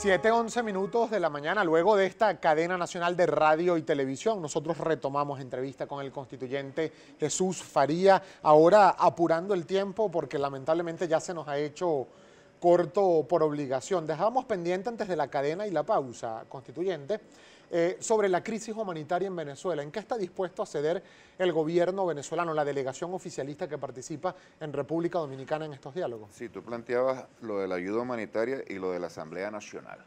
7:11 de la mañana, luego de esta cadena nacional de radio y televisión, nosotros retomamos entrevista con el constituyente Jesús Faría, ahora apurando el tiempo porque lamentablemente ya se nos ha hecho corto por obligación. Dejábamos pendiente antes de la cadena y la pausa, constituyente, sobre la crisis humanitaria en Venezuela. ¿En qué está dispuesto a ceder el gobierno venezolano, la delegación oficialista que participa en República Dominicana en estos diálogos? Sí, tú planteabas lo de la ayuda humanitaria y lo de la Asamblea Nacional.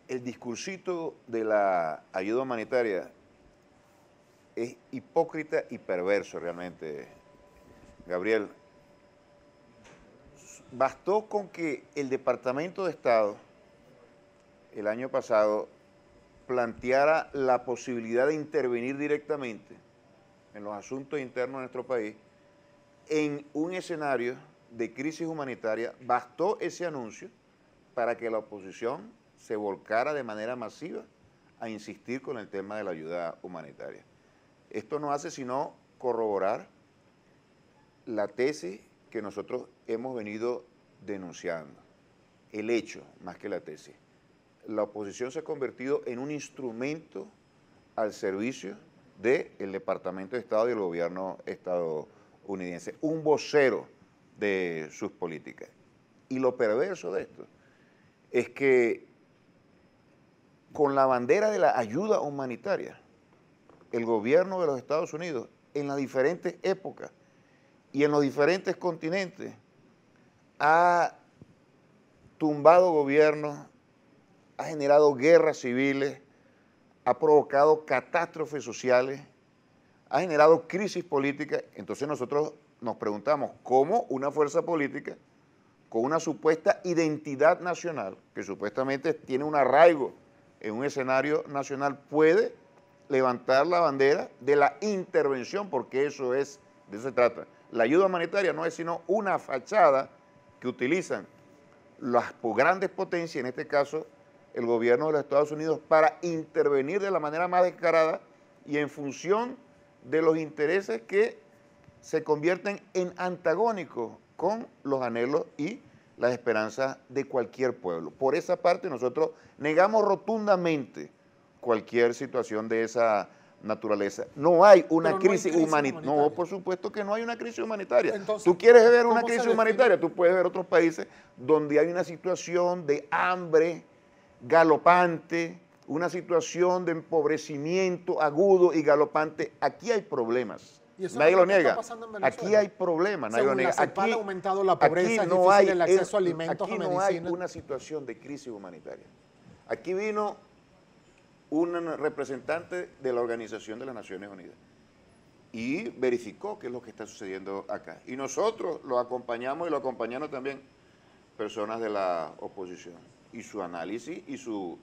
El discursito de la ayuda humanitaria es hipócrita y perverso realmente, Gabriel. Bastó con que el Departamento de Estado el año pasado planteara la posibilidad de intervenir directamente en los asuntos internos de nuestro país en un escenario de crisis humanitaria. Bastó ese anuncio para que la oposición se volcara de manera masiva a insistir con el tema de la ayuda humanitaria. Esto no hace sino corroborar la tesis que nosotros hemos venido denunciando, el hecho más que la tesis. La oposición se ha convertido en un instrumento al servicio del Departamento de Estado y el gobierno estadounidense, un vocero de sus políticas. Y lo perverso de esto es que con la bandera de la ayuda humanitaria, el gobierno de los Estados Unidos, en las diferentes épocas y en los diferentes continentes, ha tumbado gobiernos, ha generado guerras civiles, ha provocado catástrofes sociales, ha generado crisis políticas. Entonces nosotros nos preguntamos cómo una fuerza política con una supuesta identidad nacional, que supuestamente tiene un arraigo en un escenario nacional, puede levantar la bandera de la intervención, porque eso es, de eso se trata. La ayuda humanitaria no es sino una fachada que utilizan las grandes potencias, en este caso el gobierno de los Estados Unidos, para intervenir de la manera más descarada y en función de los intereses que se convierten en antagónicos con los anhelos y las esperanzas de cualquier pueblo. Por esa parte nosotros negamos rotundamente cualquier situación de esa naturaleza. No hay una crisis humanitaria. No, por supuesto que no hay una crisis humanitaria. Entonces, ¿tú quieres ver una crisis humanitaria? Tú puedes ver otros países donde hay una situación de hambre galopante, una situación de empobrecimiento agudo y galopante. Aquí hay problemas. Nadie lo niega. Aquí hay problemas, nadie lo niega. Aquí ha aumentado la pobreza, es difícil el acceso a alimentos, aquí no hay una situación de crisis humanitaria. Aquí vino un representante de la Organización de las Naciones Unidas y verificó qué es lo que está sucediendo acá. Y nosotros lo acompañamos y lo acompañaron también personas de la oposición. Y su análisis y su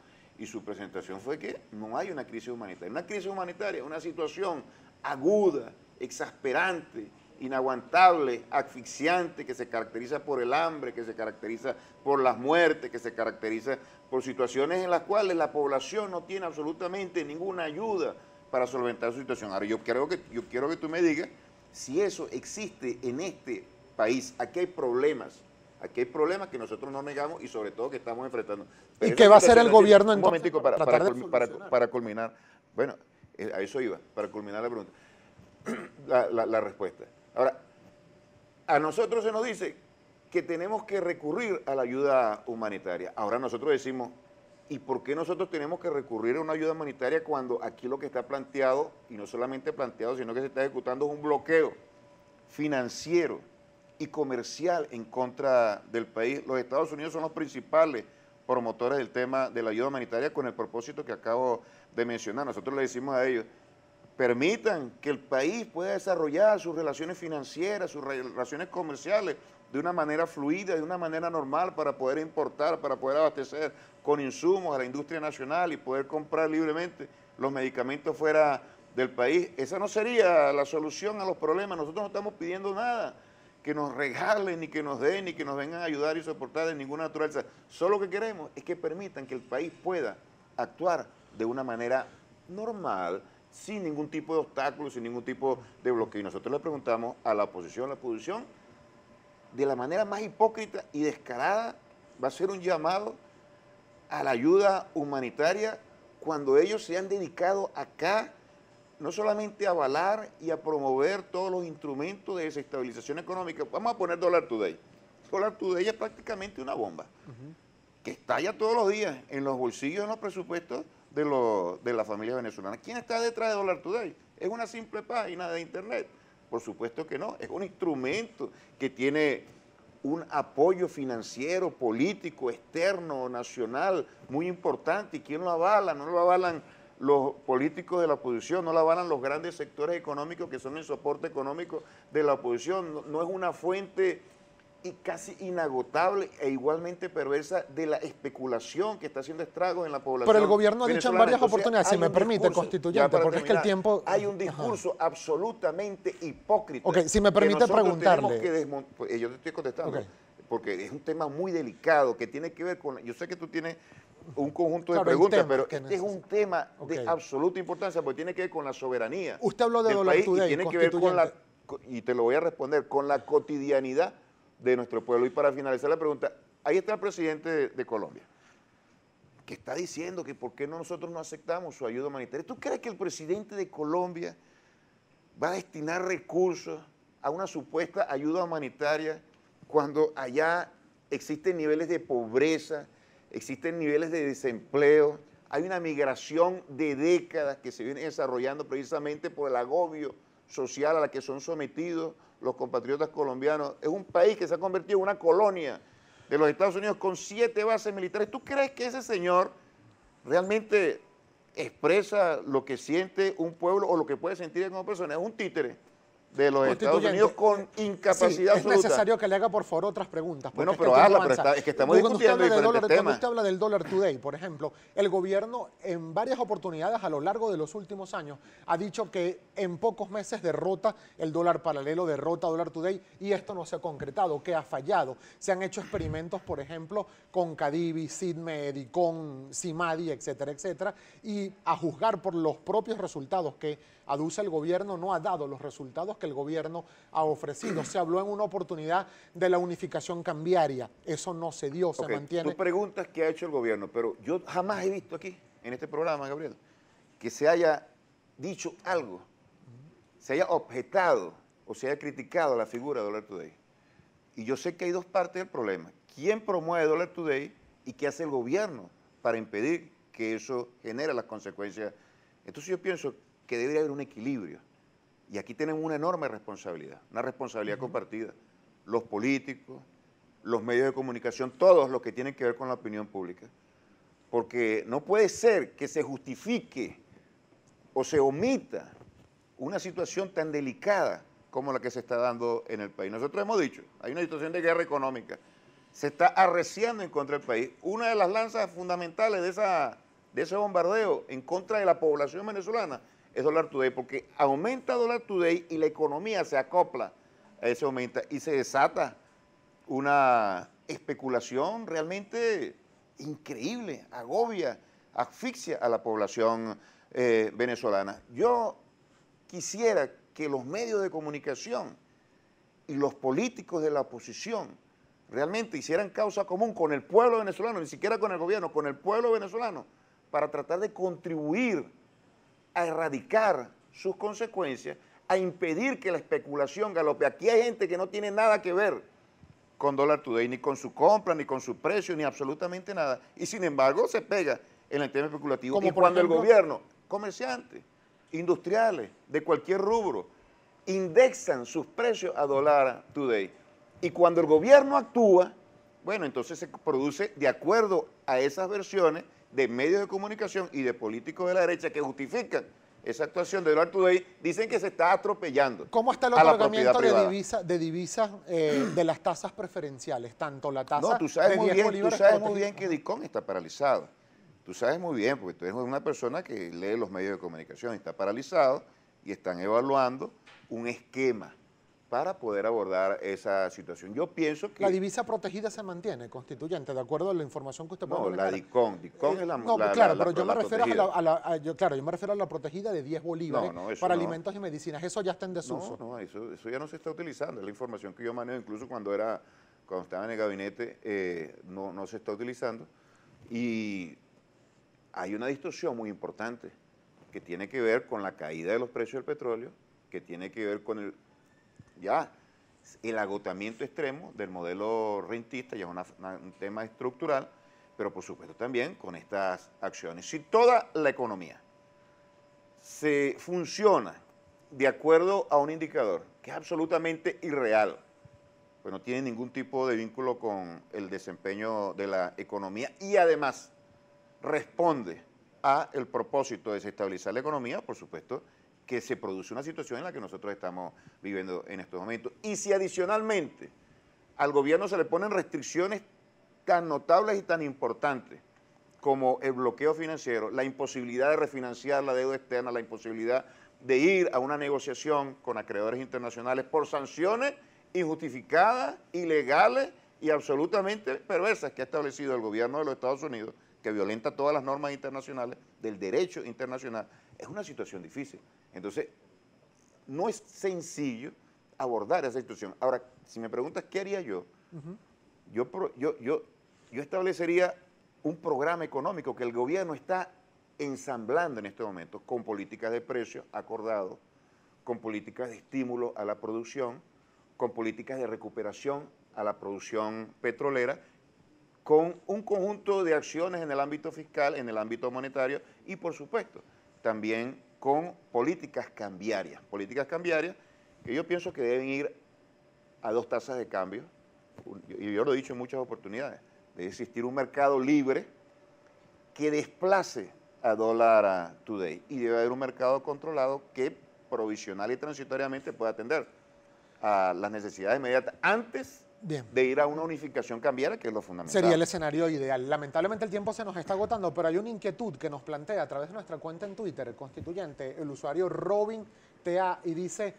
presentación fue que no hay una crisis humanitaria. Una crisis humanitaria, una situación aguda, exasperante, inaguantable, asfixiante, que se caracteriza por el hambre, que se caracteriza por las muertes, que se caracteriza por situaciones en las cuales la población no tiene absolutamente ninguna ayuda para solventar su situación. Ahora, yo quiero que tú me digas si eso existe en este país. Aquí hay problemas que nosotros no negamos y sobre todo que estamos enfrentando. Pero ¿y qué va a hacer el gobierno entonces? Un momentico para culminar. Bueno, a eso iba, para culminar la pregunta. La respuesta. Ahora, a nosotros se nos dice que tenemos que recurrir a la ayuda humanitaria. Ahora nosotros decimos, ¿y por qué nosotros tenemos que recurrir a una ayuda humanitaria cuando aquí lo que está planteado, y no solamente planteado, sino que se está ejecutando es un bloqueo financiero y comercial en contra del país? Los Estados Unidos son los principales promotores del tema de la ayuda humanitaria con el propósito que acabo de mencionar. Nosotros le decimos a ellos, permitan que el país pueda desarrollar sus relaciones financieras, sus relaciones comerciales de una manera fluida, de una manera normal, para poder importar, para poder abastecer con insumos a la industria nacional y poder comprar libremente los medicamentos fuera del país. Esa no sería la solución a los problemas. Nosotros no estamos pidiendo nada que nos regalen, ni que nos den, ni que nos vengan a ayudar y soportar de ninguna naturaleza. Solo lo que queremos es que permitan que el país pueda actuar de una manera normal, sin ningún tipo de obstáculos, sin ningún tipo de bloqueo. Y nosotros le preguntamos a la oposición, de la manera más hipócrita y descarada, va a ser un llamado a la ayuda humanitaria cuando ellos se han dedicado acá no solamente a avalar y a promover todos los instrumentos de desestabilización económica? Vamos a poner Dollar Today. Dollar Today es prácticamente una bomba que estalla todos los días en los bolsillos, en los presupuestos de la familia venezolana. ¿Quién está detrás de Dollar Today? ¿Es una simple página de internet? Por supuesto que no, es un instrumento que tiene un apoyo financiero, político, externo, nacional, muy importante. ¿Y quién lo avala? No lo avalan los políticos de la oposición, no lo avalan los grandes sectores económicos que son el soporte económico de la oposición. No, no es una fuente y casi inagotable e igualmente perversa de la especulación que está haciendo estragos en la población. Pero el gobierno ha dicho en varias oportunidades, si me permite, discurso, constituyente, porque es que el tiempo... Hay un discurso absolutamente hipócrita. Ok, si me permite preguntarle. Yo te estoy contestando, porque es un tema muy delicado que tiene que ver con... Yo sé que tú tienes un conjunto de preguntas, pero este es un tema de absoluta importancia porque tiene que ver con la soberanía. Usted habló de Dollar Today, y tiene que ver con la... Y te lo voy a responder, con la cotidianidad de nuestro pueblo. Y para finalizar la pregunta, ahí está el presidente de Colombia, que está diciendo que por qué nosotros no aceptamos su ayuda humanitaria. ¿Tú crees que el presidente de Colombia va a destinar recursos a una supuesta ayuda humanitaria cuando allá existen niveles de pobreza, existen niveles de desempleo, hay una migración de décadas que se viene desarrollando precisamente por el agobio social a la que son sometidos los compatriotas colombianos? Es un país que se ha convertido en una colonia de los Estados Unidos con 7 bases militares. ¿Tú crees que ese señor realmente expresa lo que siente un pueblo o lo que puede sentir como persona? Es un títere de los Estados Unidos con incapacidad absoluta. Es necesario que le haga, por favor, otras preguntas. Bueno, pero hazla, pero es que estamos discutiendo diferentes temas. Cuando usted habla del Dollar Today, por ejemplo, el gobierno en varias oportunidades a lo largo de los últimos años ha dicho que en pocos meses derrota el dólar paralelo, derrota Dollar Today, y esto no se ha concretado, que ha fallado. Se han hecho experimentos, por ejemplo, con Cadivi, Sidmed y con Simadi, etcétera, etcétera, y a juzgar por los propios resultados que aduce el gobierno, no ha dado los resultados que el gobierno ha ofrecido. Se habló en una oportunidad de la unificación cambiaria, eso no se dio, se mantiene. Tú preguntas qué ha hecho el gobierno, pero yo jamás he visto aquí, en este programa, Gabriel, que se haya dicho algo, se haya objetado o se haya criticado la figura de Dollar Today. Y yo sé que hay dos partes del problema. ¿Quién promueve Dollar Today y qué hace el gobierno para impedir que eso genere las consecuencias? Entonces yo pienso que debería haber un equilibrio. Y aquí tenemos una enorme responsabilidad, una responsabilidad compartida. Los políticos, los medios de comunicación, todos los que tienen que ver con la opinión pública. Porque no puede ser que se justifique o se omita una situación tan delicada como la que se está dando en el país. Nosotros hemos dicho, hay una situación de guerra económica, se está arreciando en contra del país. Una de las lanzas fundamentales de ese bombardeo en contra de la población venezolana es Dollar Today, porque aumenta Dollar Today y la economía se acopla a ese aumento y se desata una especulación realmente increíble, agobia, asfixia a la población venezolana. Yo quisiera que los medios de comunicación y los políticos de la oposición realmente hicieran causa común con el pueblo venezolano, ni siquiera con el gobierno, con el pueblo venezolano, para tratar de contribuir a erradicar sus consecuencias, a impedir que la especulación galope. Aquí hay gente que no tiene nada que ver con Dollar Today, ni con su compra, ni con su precio, ni absolutamente nada. Y sin embargo se pega en el tema especulativo. Como y cuando ejemplo, el gobierno, comerciantes, industriales, de cualquier rubro, indexan sus precios a Dollar Today. Y cuando el gobierno actúa, bueno, entonces se produce de acuerdo a esas versiones de medios de comunicación y de políticos de la derecha que justifican esa actuación de Dollar Today, dicen que se está atropellando. ¿Cómo está el otorgamiento de divisas de las tasas preferenciales? Tanto la tasa tú sabes de muy 10 bien, bolívares... tú sabes muy bien que DICOM está paralizado. Tú sabes muy bien, porque tú eres una persona que lee los medios de comunicación, está paralizado y están evaluando un esquema para poder abordar esa situación. Yo pienso que... La divisa protegida se mantiene, constituyente, de acuerdo a la información que usted puede manejar. No, la DICOM es la no, claro, pero yo me refiero protegida. yo me refiero a la protegida de 10 bolívares para alimentos y medicinas. Eso ya está en desuso. No, eso ya no se está utilizando. Es la información que yo manejo, incluso cuando estaba en el gabinete, no se está utilizando. Y hay una distorsión muy importante que tiene que ver con la caída de los precios del petróleo, que tiene que ver con el agotamiento extremo del modelo rentista, ya es un tema estructural, pero por supuesto también con estas acciones. Si toda la economía se funciona de acuerdo a un indicador que es absolutamente irreal, pues no tiene ningún tipo de vínculo con el desempeño de la economía y además responde a el propósito de desestabilizar la economía, por supuesto, que se produce una situación en la que nosotros estamos viviendo en estos momentos. Y si adicionalmente al gobierno se le ponen restricciones tan notables y tan importantes como el bloqueo financiero, la imposibilidad de refinanciar la deuda externa, la imposibilidad de ir a una negociación con acreedores internacionales por sanciones injustificadas, ilegales y absolutamente perversas que ha establecido el gobierno de los Estados Unidos, que violenta todas las normas internacionales del derecho internacional, es una situación difícil. Entonces, no es sencillo abordar esa situación. Ahora, si me preguntas qué haría yo, yo establecería un programa económico que el gobierno está ensamblando en este momento con políticas de precios acordados, con políticas de estímulo a la producción, con políticas de recuperación a la producción petrolera, con un conjunto de acciones en el ámbito fiscal, en el ámbito monetario y, por supuesto, también con políticas cambiarias que yo pienso que deben ir a 2 tasas de cambio, y yo lo he dicho en muchas oportunidades, debe existir un mercado libre que desplace a dólar today y debe haber un mercado controlado que provisional y transitoriamente pueda atender a las necesidades inmediatas antes de ir a una unificación cambiaria, que es lo fundamental. Sería el escenario ideal. Lamentablemente el tiempo se nos está agotando, pero hay una inquietud que nos plantea a través de nuestra cuenta en Twitter, el constituyente, el usuario Robin TA, y dice,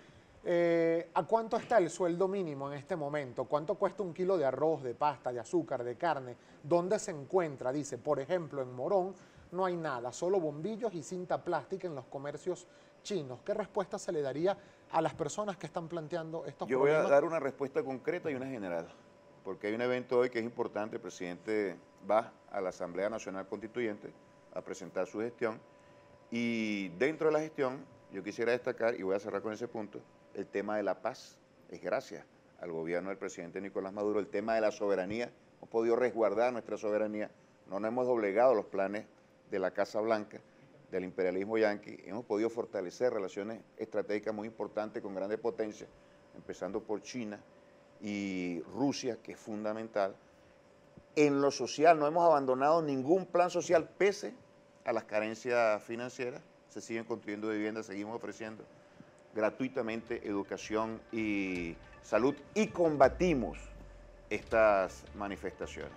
¿a cuánto está el sueldo mínimo en este momento? ¿Cuánto cuesta un kilo de arroz, de pasta, de azúcar, de carne? ¿Dónde se encuentra? Dice, por ejemplo, en Morón no hay nada, solo bombillos y cinta plástica en los comercios chinos. ¿Qué respuesta se le daría a las personas que están planteando estos problemas? Yo voy a dar una respuesta concreta y una general, porque hay un evento hoy que es importante. El presidente va a la Asamblea Nacional Constituyente a presentar su gestión, y dentro de la gestión yo quisiera destacar, y voy a cerrar con ese punto, el tema de la paz. Es gracias al gobierno del presidente Nicolás Maduro. El tema de la soberanía, hemos podido resguardar nuestra soberanía, no nos hemos doblegado los planes de la Casa Blanca, del imperialismo yanqui, hemos podido fortalecer relaciones estratégicas muy importantes con grandes potencias, empezando por China y Rusia, que es fundamental. En lo social no hemos abandonado ningún plan social pese a las carencias financieras, se siguen construyendo viviendas, seguimos ofreciendo gratuitamente educación y salud, y combatimos estas manifestaciones.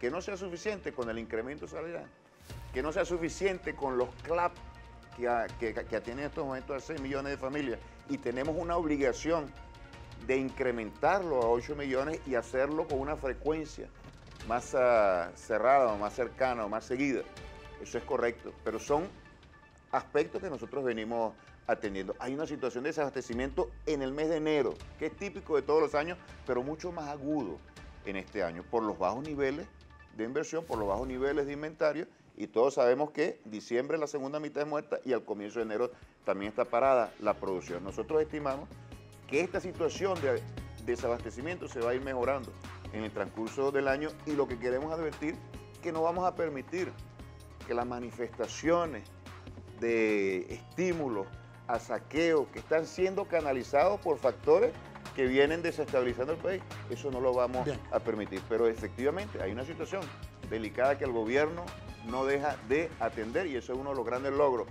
Que no sea suficiente con el incremento salarial, que no sea suficiente con los CLAP que atienden en estos momentos a 6 millones de familias, y tenemos una obligación de incrementarlo a 8 millones y hacerlo con una frecuencia más cerrada, o más cercana, o más seguida. Eso es correcto, pero son aspectos que nosotros venimos atendiendo. Hay una situación de desabastecimiento en el mes de enero, que es típico de todos los años, pero mucho más agudo en este año, por los bajos niveles de inversión, por los bajos niveles de inventario, y todos sabemos que diciembre, la segunda mitad, es muerta, y al comienzo de enero también está parada la producción. Nosotros estimamos que esta situación de desabastecimiento se va a ir mejorando en el transcurso del año, y lo que queremos advertir es que no vamos a permitir que las manifestaciones de estímulos a saqueo que están siendo canalizados por factores que vienen desestabilizando el país, eso no lo vamos a permitir. Pero efectivamente hay una situación delicada que el gobierno no deja de atender, y eso es uno de los grandes logros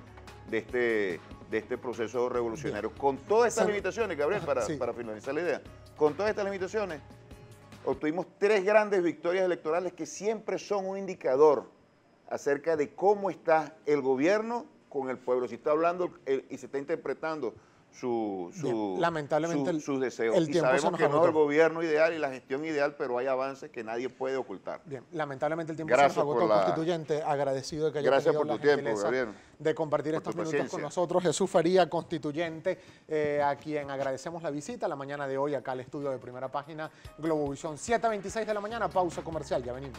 de este proceso revolucionario. Con todas estas limitaciones, Gabriel, para finalizar la idea, con todas estas limitaciones, obtuvimos 3 grandes victorias electorales que siempre son un indicador acerca de cómo está el gobierno con el pueblo. Si está hablando y se está interpretando lamentablemente sus deseos. el Y tiempo se sabemos nos que no es agotó. el gobierno ideal y la gestión ideal, pero hay avances que nadie puede ocultar. Bien, lamentablemente el tiempo Gracias se nos agotó, por la- constituyente. Agradecido de que haya Gracias tenido por la tu tiempo, gentileza Gabriel, de compartir por estos tu minutos paciencia. con nosotros. Jesús Faría, constituyente, a quien agradecemos la visita la mañana de hoy acá al estudio de Primera Página Globovisión. 7:26 de la mañana, pausa comercial, ya venimos.